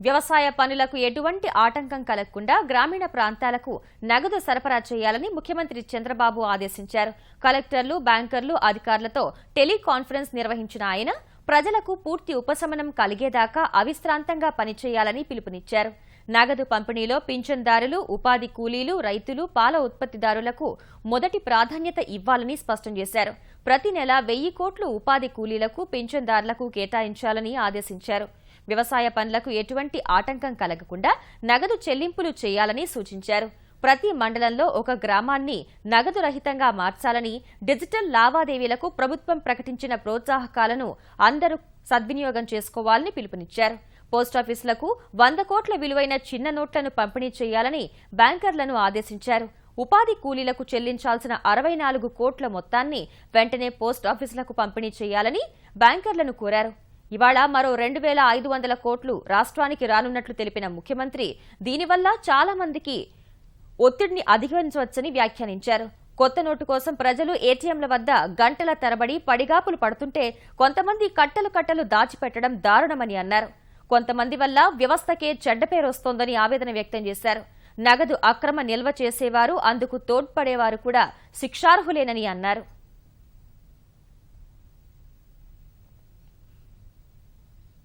వ్యవసాయ పనులకు ఎటువంటి ఆటంకం కలగకుండా గ్రామీణ ప్రాంతాలకు నగదు సరఫరా చేయాలని ముఖ్యమంత్రి చంద్రబాబు ఆదేశించారు. కలెక్టర్లు, బ్యాంకర్లు, అధికారులతో టెలికాన్ఫరెన్స్ నిర్వహించిన ఆయన ప్రజలకు పూర్తి ఉపశమనం కలిగేదాకా అవిశ్రాంతంగా పనిచేయాలని పిలుపునిచ్చారు. నగదు పంపిణీలో పింఛన్దారులు, ఉపాధి కూలీలు, రైతులు, పాల ఉత్పత్తిదారులకు మొదటి ప్రాధాన్యత ఇవ్వాలని స్పష్టం చేశారు. ప్రతి నెల 1000 కోట్లు ఉపాధి కూలీలకు, పింఛన్దారులకు కేటాయించాలని ఆదేశించారు. వ్యవసాయ పనులకు ఎటువంటి ఆటంకం కలగకుండా నగదు చెల్లింపులు చేయాలని సూచించారు. ప్రతి మండలంలో ఒక గ్రామాన్ని నగదు రహితంగా మార్చాలని, డిజిటల్ లావాదేవీలకు ప్రభుత్వం ప్రకటించిన ప్రోత్సాహకాలను అందరూ సద్వినియోగం చేసుకోవాలని పిలుపునిచ్చారు. పోస్టాఫీసులకు 100 కోట్ల విలువైన చిన్న నోట్లను పంపిణీ చేయాలని బ్యాంకర్లను ఆదేశించారు. ఉపాధి కూలీలకు చెల్లించాల్సిన 64 కోట్ల మొత్తాన్ని వెంటనే పోస్టాఫీసులకు పంపిణీ చేయాలని బ్యాంకర్లను కోరారు. ఇవాళ మరో 2500 కోట్లు రాష్ట్రానికి రానున్నట్లు తెలిపిన ముఖ్యమంత్రి దీనివల్ల చాలా మందికి ఒత్తిడిని అధిగమించవచ్చని వ్యాఖ్యానించారు. కొత్త నోటు కోసం ప్రజలు ఏటీఎంల వద్ద గంటల తరబడి పడిగాపులు పడుతుంటే కొంతమంది కట్టలు కట్టలు దాచిపెట్టడం దారుణమని అన్నారు. కొంతమంది వల్ల వ్యవస్థకే చెడ్డ పేరు వస్తోందని ఆవేదన వ్యక్తం చేశారు. నగదు అక్రమ నిల్వ చేసేవారు, అందుకు తోడ్పడేవారు కూడా శిక్షార్హులేనని అన్నారు.